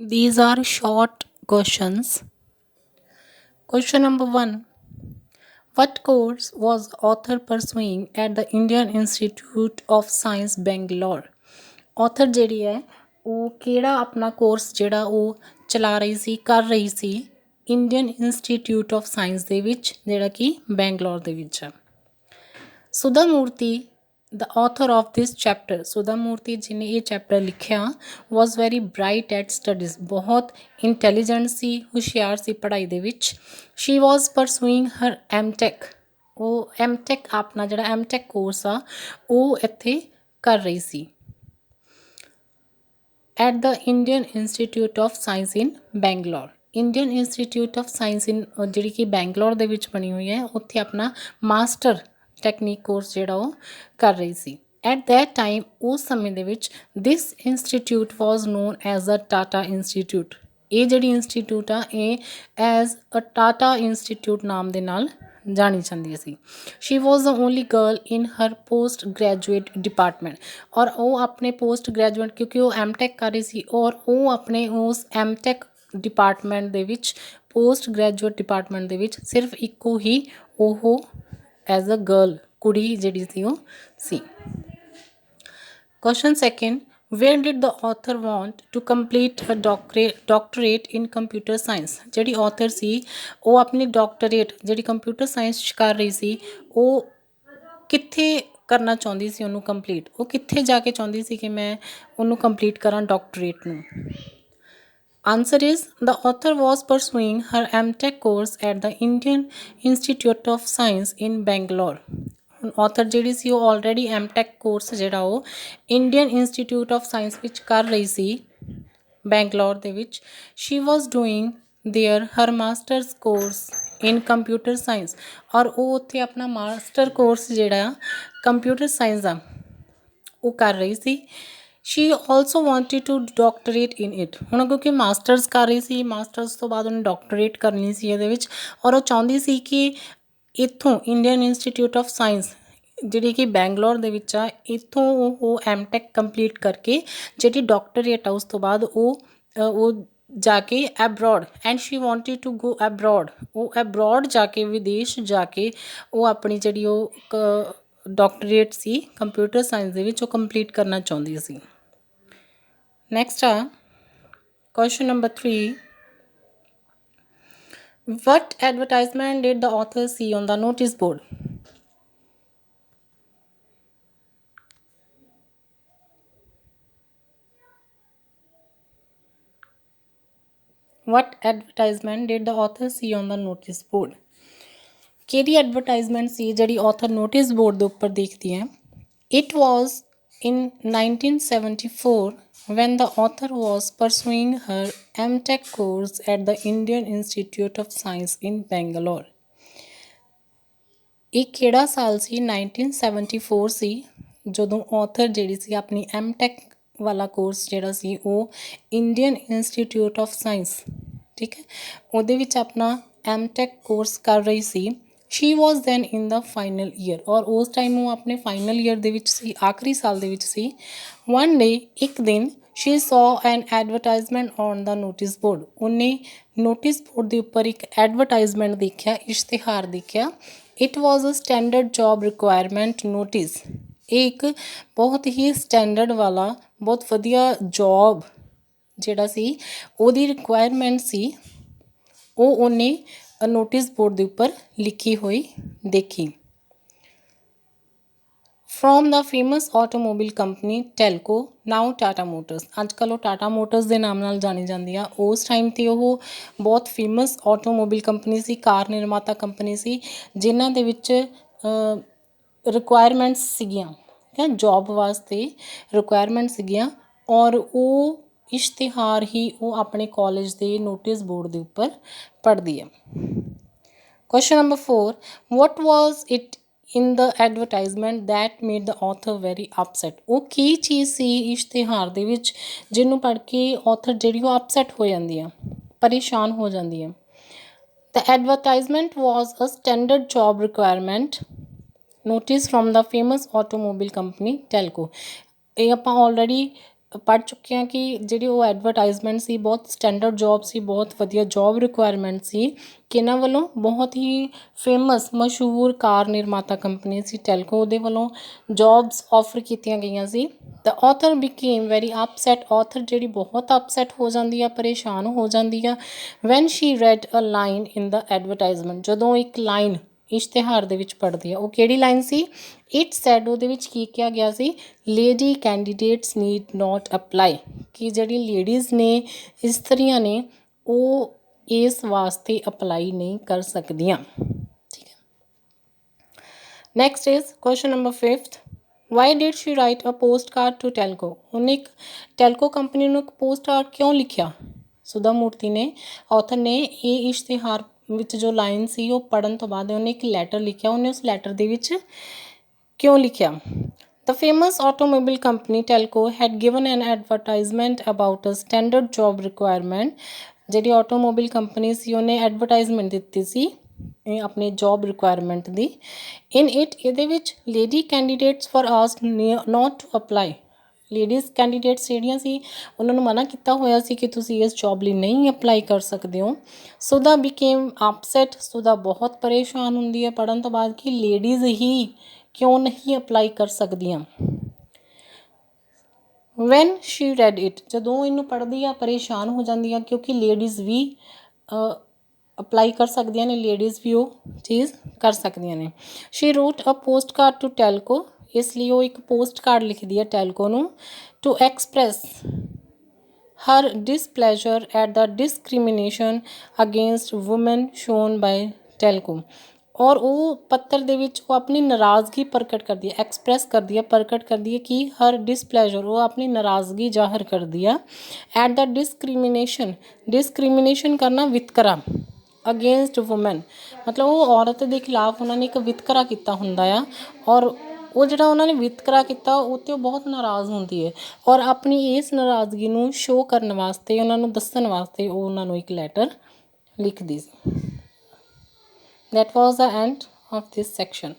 These are short questions. Question number 1. What course was author pursuing at the Indian Institute of Science, Bangalore? Author ਜਿਹੜੀ ਹੈ ਉਹ ਕਿਹੜਾ ਆਪਣਾ course ਜਿਹੜਾ ਉਹ ਚਲਾ ਰਹੀ ਸੀ ਕਰ ਰਹੀ ਸੀ ਇੰਡੀਅਨ ਇੰਸਟੀਟਿਊਟ ਆਫ ਸਾਇੰਸ ਦੇ ਵਿੱਚ ਜਿਹੜਾ ਕਿ ਬੈਂਗਲੌਰ ਦੇ ਵਿੱਚ ਹੈ। ਸੁਧਾ ਮੂਰਤੀ the author of this chapter ਸੁਧਾ ਮੂਰਤੀ ਜਿਹਨੇ ਇਹ ਚੈਪਟਰ ਲਿਖਿਆ was very bright at studies ਬਹੁਤ ਇੰਟੈਲੀਜੈਂਟ ਸੀ ਹੁਸ਼ਿਆਰ ਸੀ ਪੜ੍ਹਾਈ ਦੇ ਵਿੱਚ। she was pursuing her MTech ਉਹ MTech ਆਪਣਾ ਜਿਹੜਾ MTech ਕੋਰਸ ਆ ਉਹ ਇੱਥੇ ਕਰ ਰਹੀ ਸੀ at the Indian Institute of Science in Bangalore। Indian Institute of Science in ਜਿਹੜੀ ਕਿ ਬੈਂਗਲੌਰ ਦੇ ਵਿੱਚ ਬਣੀ ਹੋਈ ਹੈ ਉੱਥੇ ਆਪਣਾ ਮਾਸਟਰ ਟੈਕਨੀਕ ਕੋਰਸ ਜਿਹੜਾ ਉਹ ਕਰ ਰਹੀ ਸੀ। ਐਟ ਦੈਟ ਟਾਈਮ ਉਸ ਸਮੇਂ ਦੇ ਵਿੱਚ this institute was known as a Tata institute. ਇਹ ਜਿਹੜੀ ਇੰਸਟੀਟਿਊਟ ਆ ਇਹ ਐਜ਼ ਅ ਟਾਟਾ ਇੰਸਟੀਟਿਊਟ ਨਾਮ ਦੇ ਨਾਲ ਜਾਣੀ ਜਾਂਦੀ ਸੀ। She was the only girl in her post graduate department ਔਰ ਉਹ ਆਪਣੇ ਪੋਸਟ ਗ੍ਰੈਜੂਏਟ ਕਿਉਂਕਿ ਉਹ MTech ਕਰ ਰਹੀ ਸੀ ਔਰ ਉਹ ਆਪਣੇ ਉਸ MTech ਡਿਪਾਰਟਮੈਂਟ ਦੇ ਵਿੱਚ ਪੋਸਟ ਗ੍ਰੈਜੂਏਟ ਡਿਪਾਰਟਮੈਂਟ ਦੇ ਵਿੱਚ ਸਿਰਫ ਇੱਕੋ ਹੀ ਉਹ ਐਜ਼ ਅ ਗਰਲ ਕੁੜੀ ਜਿਹੜੀ ਸੀ ਉਹ ਸੀ। Question second. Where did the author want to complete her doctorate in computer science? ਜਿਹੜੀ author ਸੀ ਉਹ ਆਪਣੀ doctorate ਜਿਹੜੀ computer science 'ਚ ਕਰ ਰਹੀ ਸੀ ਉਹ ਕਿੱਥੇ ਕਰਨਾ ਚਾਹੁੰਦੀ ਸੀ ਉਹਨੂੰ ਕੰਪਲੀਟ ਉਹ ਕਿੱਥੇ ਜਾ ਕੇ ਚਾਹੁੰਦੀ ਸੀ ਕਿ ਮੈਂ ਉਹਨੂੰ ਕੰਪਲੀਟ ਕਰਾਂ ਡਾਕਟਰੇਟ ਨੂੰ। Answer is the author was pursuing her MTech course at the Indian Institute of Science in Bangalore। ਹੁਣ author ਜਿਹੜੀ ਸੀ ਉਹ ਆਲਰੇਡੀ MTech ਕੋਰਸ ਜਿਹੜਾ ਉਹ ਇੰਡੀਅਨ ਇੰਸਟੀਟਿਊਟ ਆਫ ਸਾਇੰਸ ਵਿੱਚ ਕਰ ਰਹੀ ਸੀ ਬੈਂਗਲੌਰ ਦੇ ਵਿੱਚ। She was doing there her masters course in computer science ਔਰ ਉਹ ਉੱਥੇ ਆਪਣਾ ਮਾਸਟਰ ਕੋਰਸ ਜਿਹੜਾ ਕੰਪਿਊਟਰ ਸਾਇੰਸ ਦਾ ਉਹ ਕਰ ਰਹੀ ਸੀ। She also wanted to doctorate in it ਹੁਣ ਕਿਉਂਕਿ ਮਾਸਟਰਸ ਕਰ ਰਹੀ ਸੀ ਮਾਸਟਰਸ ਤੋਂ ਬਾਅਦ ਉਹਨੇ ਡਾਕਟਰੇਟ ਕਰਨੀ ਸੀ ਇਹਦੇ ਵਿੱਚ ਔਰ ਉਹ ਚਾਹੁੰਦੀ ਸੀ ਕਿ ਇੱਥੋਂ ਇੰਡੀਅਨ ਇੰਸਟੀਟਿਊਟ ਆਫ ਸਾਇੰਸ ਜਿਹੜੀ ਕਿ ਬੈਂਗਲੌਰ ਦੇ ਵਿੱਚ ਆ ਇੱਥੋਂ ਉਹ MTech ਕੰਪਲੀਟ ਕਰਕੇ ਜਿਹੜੀ ਡਾਕਟਰੇਟ ਆ ਉਸ ਤੋਂ ਬਾਅਦ ਉਹ ਜਾ ਕੇ abroad and she wanted to go abroad ਉਹ ਐਬਰੋਡ ਜਾ ਕੇ ਵਿਦੇਸ਼ ਜਾ ਕੇ ਉਹ ਆਪਣੀ ਜਿਹੜੀ ਉਹ ਡਾਕਟਰੇਟ ਸੀ ਕੰਪਿਊਟਰ ਸਾਇੰਸ ਦੇ ਵਿੱਚ ਉਹ ਕੰਪਲੀਟ ਕਰਨਾ ਚਾਹੁੰਦੀ ਸੀ। ਨੈਕਸਟ ਆ question number 3। What advertisement did the author see on the notice board? What advertisement did the author see on the notice board? ਕਿਹੜੀ ਐਡਵਰਟਾਈਜ਼ਮੈਂਟ ਸੀ ਜਿਹੜੀ author notice board ਦੇ ਉੱਪਰ ਦੇਖਦੀ ਹੈ? It was in 1974 when the author was pursuing her MTech course at the Indian Institute of Science in Bangalore। ਇਹ ਕਿਹੜਾ ਸਾਲ ਸੀ 1974 ਸੀ ਜਦੋਂ author ਜਿਹੜੀ ਸੀ ਆਪਣੀ MTech ਵਾਲਾ ਕੋਰਸ ਜਿਹੜਾ ਸੀ ਉਹ ਇੰਡੀਅਨ ਇੰਸਟੀਟਿਊਟ ਆਫ ਸਾਇੰਸ ਠੀਕ ਹੈ ਉਹਦੇ ਵਿੱਚ ਆਪਣਾ MTech ਕੋਰਸ ਕਰ ਰਹੀ ਸੀ। She was then in the final year ਔਰ ਉਸ ਟਾਈਮ ਉਹ ਆਪਣੇ ਫਾਈਨਲ ਈਅਰ ਦੇ ਵਿੱਚ ਸੀ ਆਖਰੀ ਸਾਲ ਦੇ ਵਿੱਚ ਸੀ। ਵਨ ਡੇ ਇੱਕ ਦਿਨ she saw an advertisement on the notice board ਉਹਨੇ ਨੋਟਿਸ ਬੋਰਡ ਦੇ ਉੱਪਰ ਇੱਕ ਐਡਵਰਟਾਈਜ਼ਮੈਂਟ ਦੇਖਿਆ ਇਸ਼ਤਿਹਾਰ ਦੇਖਿਆ। It was a standard job requirement notice ਇਹ ਇੱਕ ਬਹੁਤ ਹੀ ਸਟੈਂਡਰਡ ਵਾਲਾ ਬਹੁਤ ਵਧੀਆ ਜੋਬ ਜਿਹੜਾ ਸੀ ਉਹਦੀ ਰਿਕੁਆਇਰਮੈਂਟ ਸੀ ਉਹ ਉਹਨੇ ਨੋਟਿਸ ਬੋਰਡ ਦੇ ਉੱਪਰ ਲਿਖੀ ਹੋਈ ਦੇਖੀ। From the famous automobile company Telco now Tata motors ਅੱਜ ਕੱਲ੍ਹ ਉਹ ਟਾਟਾ ਮੋਟਰਸ ਦੇ ਨਾਮ ਨਾਲ ਜਾਣੀ ਜਾਂਦੀ ਆ ਉਸ ਟਾਈਮ 'ਤੇ ਉਹ ਬਹੁਤ ਫੇਮਸ ਆਟੋਮੋਬਾਈਲ ਕੰਪਨੀ ਸੀ ਕਾਰ ਨਿਰਮਾਤਾ ਕੰਪਨੀ ਸੀ ਜਿਨ੍ਹਾਂ ਦੇ ਵਿੱਚ ਰਿਕੁਆਇਰਮੈਂਟਸ ਸੀਗੀਆਂ ਠੀਕ ਹੈ ਜੋਬ ਵਾਸਤੇ ਰਿਕੁਆਇਰਮੈਂਟ ਸੀਗੀਆਂ ਔਰ ਉਹ ਇਸ਼ਤਿਹਾਰ ਹੀ ਉਹ ਆਪਣੇ ਕਾਲਜ ਦੇ ਨੋਟਿਸ ਬੋਰਡ ਦੇ ਉੱਪਰ ਪੜ੍ਹਦੀ ਹੈ। Question number 4. What was it in the advertisement that made the author very upset? ਉਹ ਕੀ ਚੀਜ਼ ਸੀ ਇਸ਼ਤਿਹਾਰ ਦੇ ਵਿੱਚ ਜਿਹਨੂੰ ਪੜ੍ਹ ਕੇ author ਜਿਹੜੀ ਉਹ upset ਹੋ ਜਾਂਦੀ ਆ ਪਰੇਸ਼ਾਨ ਹੋ ਜਾਂਦੀ ਹੈ। The advertisement was a standard job requirement notice from the famous automobile company Telco। ਇਹ ਆਪਾਂ ਆਲਰੇਡੀ ਪੜ੍ਹ ਚੁੱਕੇ ਹਾਂ ਕਿ ਜਿਹੜੀ ਉਹ ਐਡਵਰਟਾਈਜ਼ਮੈਂਟ ਸੀ ਬਹੁਤ ਸਟੈਂਡਰਡ ਜੋਬ ਸੀ, ਬਹੁਤ ਵਧੀਆ ਜੋਬ ਰਿਕੁਆਇਰਮੈਂਟ ਸੀ ਕਿ ਇਹਨਾਂ ਵੱਲੋਂ ਬਹੁਤ ਹੀ ਫੇਮਸ ਮਸ਼ਹੂਰ ਕਾਰ ਨਿਰਮਾਤਾ ਕੰਪਨੀ ਸੀ ਟੈਲਕੋ, ਉਹਦੇ ਵੱਲੋਂ ਜੋਬਸ ਆਫਰ ਕੀਤੀਆਂ ਗਈਆਂ ਸੀ। The author became very upset, author ਜਿਹੜੀ ਬਹੁਤ ਅਪਸੈਟ ਹੋ ਜਾਂਦੀ ਆ, ਪਰੇਸ਼ਾਨ ਹੋ ਜਾਂਦੀ ਆ। ਵੈਨ ਸ਼ੀ ਰੈਡ ਅ ਲਾਈਨ ਇਨ ਦ ਐਡਵਰਟਾਈਜ਼ਮੈਂਟ, ਜਦੋਂ ਇੱਕ ਲਾਈਨ ਇਸ਼ਤਿਹਾਰ ਦੇ ਵਿੱਚ ਪੜ੍ਹਦੀ ਆ, ਉਹ ਕਿਹੜੀ ਲਾਈਨ ਸੀ? ਇਟ ਸੈਡ, ਉਹਦੇ ਵਿੱਚ ਕੀ ਕਿਹਾ ਗਿਆ ਸੀ? Lady candidates need not apply, ਕਿ ਜਿਹੜੀ ਲੇਡੀਜ਼ ਨੇ, ਇਸਤਰੀਆਂ ਨੇ, ਉਹ ਇਸ ਵਾਸਤੇ ਅਪਲਾਈ ਨਹੀਂ ਕਰ ਸਕਦੀਆਂ। ਠੀਕ ਹੈ। Next is question number 5th, why did she write a postcard to Telco, ਉਹਨੇ ਇੱਕ ਟੈਲਕੋ ਕੰਪਨੀ ਨੂੰ ਇੱਕ ਪੋਸਟ ਕਾਰਡ ਕਿਉਂ ਲਿਖਿਆ? ਸੁਧਾ ਮੂਰਤੀ ਨੇ, ਆਥਰ ਨੇ, ਇਹ ਇਸ਼ਤਿਹਾਰ ਵਿੱਚ ਜੋ ਲਾਈਨ ਸੀ ਉਹ ਪੜ੍ਹਨ ਤੋਂ ਬਾਅਦ ਉਹਨੇ ਇੱਕ ਲੈਟਰ ਲਿਖਿਆ, ਉਹਨੇ ਉਸ ਲੈਟਰ ਦੇ ਵਿੱਚ ਕਿਉਂ ਲਿਖਿਆ? The famous automobile company Telco had given an advertisement about a standard job requirement, ਜਿਹੜੀ ਆਟੋਮੋਬਾਈਲ ਕੰਪਨੀ ਸੀ ਉਹਨੇ ਐਡਵਰਟਾਈਜ਼ਮੈਂਟ ਦਿੱਤੀ ਸੀ ਆਪਣੀ ਜੋਬ ਰਿਕੁਆਇਰਮੈਂਟ ਦੀ। ਇਨ ਇਟ, ਇਹਦੇ ਵਿੱਚ lady candidates for asked not to apply, ladies candidates ਜਿਹੜੀਆਂ ਸੀ ਉਹਨਾਂ ਨੂੰ ਮਨਾ ਕੀਤਾ ਹੋਇਆ ਸੀ ਕਿ ਤੁਸੀਂ ਇਸ ਜੋਬ ਲਈ ਨਹੀਂ ਅਪਲਾਈ ਕਰ ਸਕਦੇ ਹੋ। ਸੁਧਾ ਬਿਕੇਮ ਅਪਸੈਟ, ਸੁਧਾ ਬਹੁਤ ਪਰੇਸ਼ਾਨ ਹੁੰਦੀ ਹੈ ਪੜ੍ਹਨ ਤੋਂ ਬਾਅਦ ਕਿ ਲੇਡੀਜ਼ ਹੀ ਕਿਉਂ ਨਹੀਂ ਅਪਲਾਈ ਕਰ ਸਕਦੀਆਂ। ਵੈਨ ਸ਼ੀ ਰੈਡ ਇਟ, ਜਦੋਂ ਇਹਨੂੰ ਪੜ੍ਹਦੀ ਆ ਪਰੇਸ਼ਾਨ ਹੋ ਜਾਂਦੀ ਆ ਕਿਉਂਕਿ ਲੇਡੀਜ਼ ਵੀ ਅਪਲਾਈ ਕਰ ਸਕਦੀਆਂ ਨੇ, ਲੇਡੀਜ਼ ਵੀ ਉਹ ਚੀਜ਼ ਕਰ ਸਕਦੀਆਂ ਨੇ। ਸ਼ੀ ਰੋਟ ਅ ਪੋਸਟ ਕਾਰਡ ਟੂ ਟੈਲਕੋ, ਇਸ ਲਈ ਉਹ ਇੱਕ ਪੋਸਟ ਕਾਰਡ ਲਿਖਦੀ ਹੈ ਟੈਲਕੋ ਨੂੰ, to express her displeasure at the discrimination against women shown by Telco, ਔਰ ਉਹ ਪੱਤਰ ਦੇ ਵਿੱਚ ਉਹ ਆਪਣੀ ਨਾਰਾਜ਼ਗੀ ਪ੍ਰਗਟ ਕਰਦੀ ਹੈ, ਐਕਸਪ੍ਰੈਸ ਕਰਦੀ ਹੈ, ਪ੍ਰਗਟ ਕਰਦੀ ਹੈ ਕਿ ਹਰ ਡਿਸਪਲੈਜ਼ਰ, ਉਹ ਆਪਣੀ ਨਾਰਾਜ਼ਗੀ ਜ਼ਾਹਰ ਕਰਦੀ ਆ। ਐਟ ਦ ਡਿਸਕ੍ਰਿਮੀਨੇਸ਼ਨ, ਡਿਸਕ੍ਰਿਮੀਨੇਸ਼ਨ ਕਰਨਾ ਵਿਤਕਰਾ, ਅਗੇਂਸਟ ਵੂਮੈਨ ਮਤਲਬ ਉਹ ਔਰਤ ਦੇ ਖਿਲਾਫ ਉਹਨਾਂ ਨੇ ਇੱਕ ਵਿਤਕਰਾ ਕੀਤਾ ਹੁੰਦਾ ਆ, ਔਰ ਉਹ ਜਿਹੜਾ ਉਹਨਾਂ ਨੇ ਵਿਤਕਰਾ ਕੀਤਾ ਉਹ 'ਤੇ ਉਹ ਬਹੁਤ ਨਾਰਾਜ਼ ਹੁੰਦੀ ਹੈ, ਔਰ ਆਪਣੀ ਇਸ ਨਾਰਾਜ਼ਗੀ ਨੂੰ ਸ਼ੋਅ ਕਰਨ ਵਾਸਤੇ, ਉਹਨਾਂ ਨੂੰ ਦੱਸਣ ਵਾਸਤੇ ਉਹ ਉਹਨਾਂ ਨੂੰ ਇੱਕ ਲੈਟਰ ਲਿਖਦੀ ਸੀ। That was the end of this section.